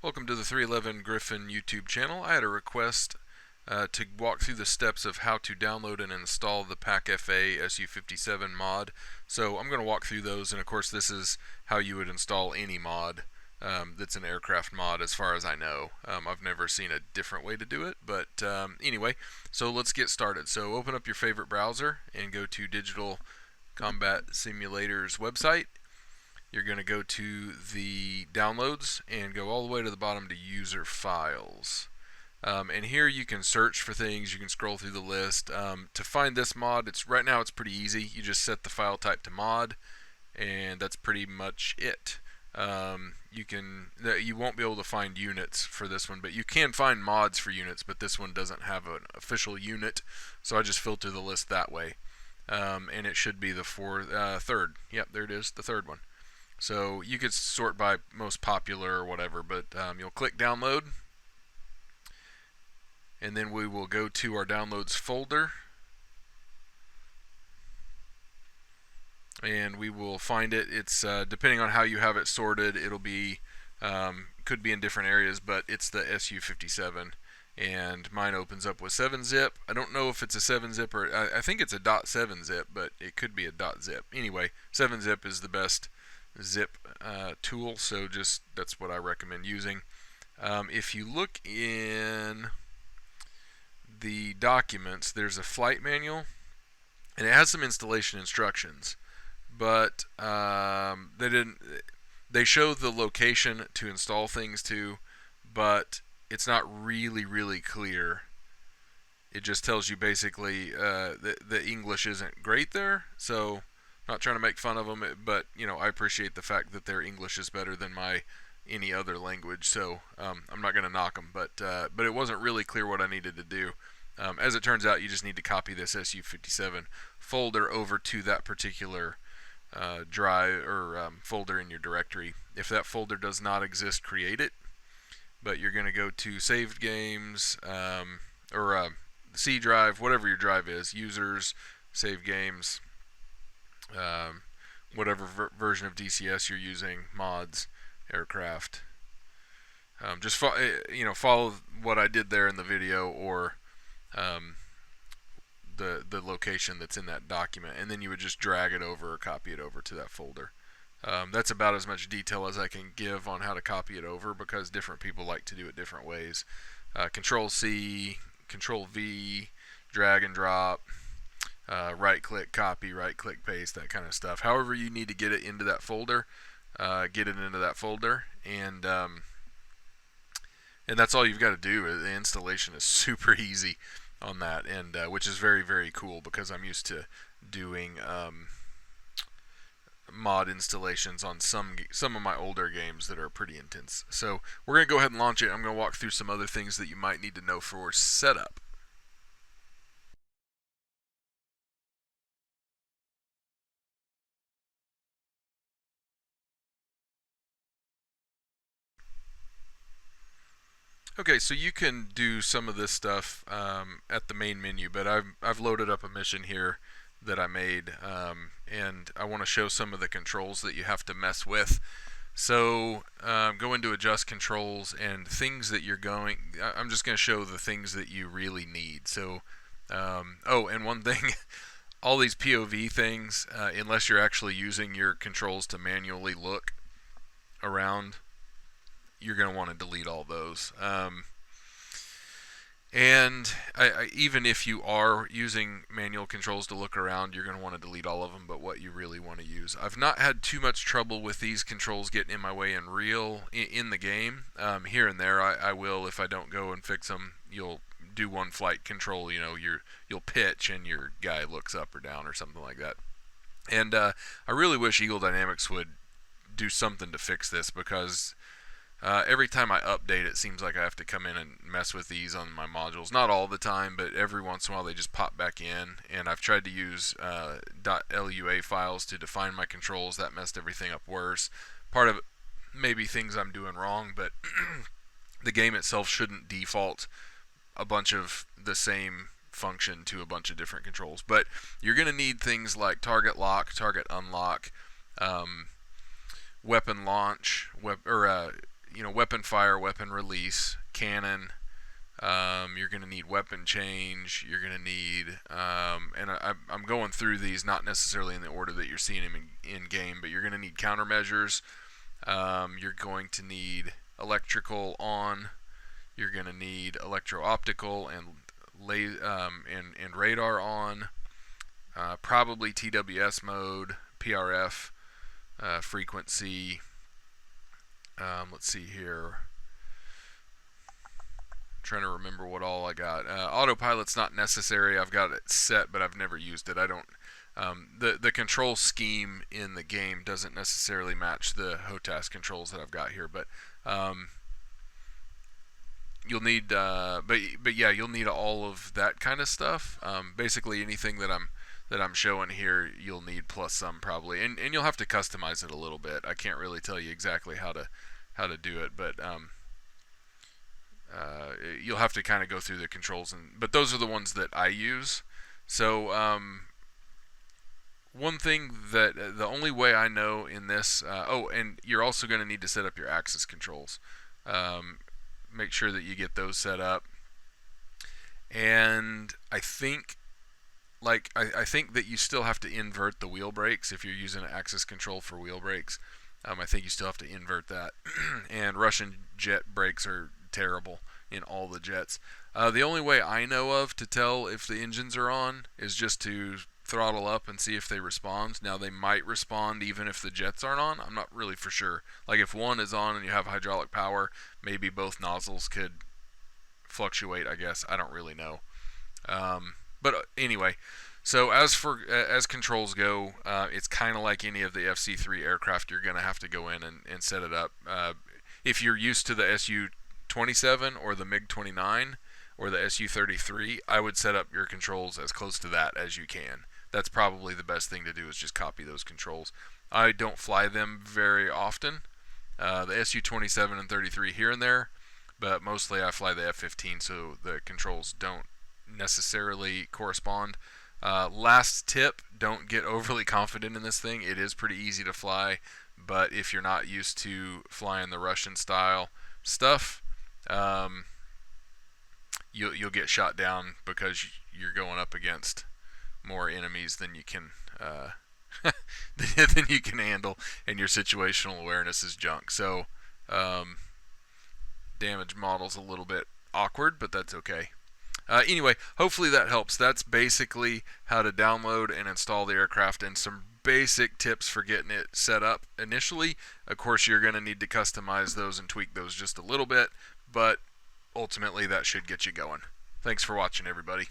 Welcome to the 311 Griffin YouTube channel. I had a request to walk through the steps of how to download and install the PACFA Su-57 mod. So I'm going to walk through those, and of course this is how you would install any mod that's an aircraft mod as far as I know. I've never seen a different way to do it, but anyway, so let's get started. So open up your favorite browser and go to Digital Combat Simulator's website. You're going to go to the downloads and go all the way to the bottom to user files. And here you can search for things, you can scroll through the list. To find this mod, right now it's pretty easy. You just set the file type to mod, and that's pretty much it. You won't be able to find units for this one, but you can find mods for units, but this one doesn't have an official unit, so I just filter the list that way. And it should be the third. Yep, there it is, the third one. So you could sort by most popular or whatever, but you'll click download, and then we will go to our downloads folder, and we will find it. It's depending on how you have it sorted, it'll be could be in different areas, but it's the Su-57, and mine opens up with 7-zip. I don't know if it's a 7-zip or I think it's a .7-zip, but it could be a .zip. Anyway, 7-zip is the best zip tool, so that's what I recommend using. If you look in the documents, there's a flight manual, and it has some installation instructions, but they show the location to install things to, but it's not really clear. It just tells you basically the English isn't great there, so not trying to make fun of them, but I appreciate the fact that their English is better than any other language, so I'm not going to knock them, but it wasn't really clear what I needed to do. As it turns out, you just need to copy this Su-57 folder over to that particular drive or folder in your directory. If that folder does not exist, create it, but you're going to go to saved games or C drive, whatever your drive is, users, save games, whatever version of DCS you're using, mods, aircraft. Just follow what I did there in the video, or the location that's in that document, and then you would just drag it over or copy it over to that folder. That's about as much detail as I can give on how to copy it over, because different people like to do it different ways. Control C, Control V, drag and drop, right click copy, right click paste, that kind of stuff. However you need to get it into that folder, get it into that folder, and that's all you've got to do. The installation is super easy on that, and which is very cool, because I'm used to doing mod installations on some of my older games that are pretty intense. So we're going to go ahead and launch it. I'm going to walk through some other things that you might need to know for setup. Okay, so you can do some of this stuff at the main menu, but I've loaded up a mission here that I made, and I want to show some of the controls that you have to mess with. So go into adjust controls and things that I'm just going to show the things that you really need. So oh, and one thing, all these POV things, unless you're actually using your controls to manually look around, you're going to want to delete all those. And even if you are using manual controls to look around, you're going to want to delete all of them, but what you really want to use. I've not had too much trouble with these controls getting in my way in the game. Here and there I will, if I don't go and fix them. You'll do one flight control, you'll pitch and your guy looks up or down or something like that. And I really wish Eagle Dynamics would do something to fix this, because every time I update, it seems like I have to come in and mess with these on my modules. Not all the time, but every once in a while they just pop back in, and I've tried to use .lua files to define my controls. That messed everything up worse. Part of it may be things I'm doing wrong, but the game itself shouldn't default a bunch of the same function to a bunch of different controls. But you're going to need things like target lock, target unlock, weapon launch, weapon fire, weapon release, cannon. You're going to need weapon change. You're going to need, and I'm going through these not necessarily in the order that you're seeing them in game, but you're going to need countermeasures. You're going to need electrical on. You're going to need electro-optical and radar on. Probably TWS mode, PRF frequency. Let's see here. Trying to remember what all I got. Autopilot's not necessary. I've got it set, but I've never used it. I don't. The control scheme in the game doesn't necessarily match the HOTAS controls that I've got here, but you'll need. But yeah, you'll need all of that kind of stuff. Basically, anything that I'm showing here, you'll need plus some probably, and you'll have to customize it a little bit. I can't really tell you exactly how to do it, but you'll have to kind of go through the controls, but those are the ones that I use. So one thing that the only way I know in this, and you're also going to need to set up your axis controls. Make sure that you get those set up, and I think that you still have to invert the wheel brakes if you're using an axis control for wheel brakes. I think you still have to invert that, and Russian jet brakes are terrible in all the jets. The only way I know of to tell if the engines are on is just to throttle up and see if they respond. Now, they might respond even if the jets aren't on. I'm not really for sure. Like if one is on and you have hydraulic power, maybe both nozzles could fluctuate, I guess. I don't really know. But anyway, so as controls go, it's kind of like any of the FC-3 aircraft. You're going to have to go in and set it up. If you're used to the Su-27 or the MiG-29 or the Su-33, I would set up your controls as close to that as you can. That's probably the best thing to do, is just copy those controls. I don't fly them very often, the Su-27 and 33 here and there, but mostly I fly the F-15, so the controls don't necessarily correspond. Last tip, don't get overly confident in this thing. It is pretty easy to fly, but if you're not used to flying the Russian style stuff, you'll get shot down because you're going up against more enemies than you can than you can handle, and your situational awareness is junk. So damage model's a little bit awkward, but that's okay. Anyway, hopefully that helps. That's basically how to download and install the aircraft, and some basic tips for getting it set up initially. Of course, you're going to need to customize those and tweak those just a little bit, but ultimately that should get you going. Thanks for watching, everybody.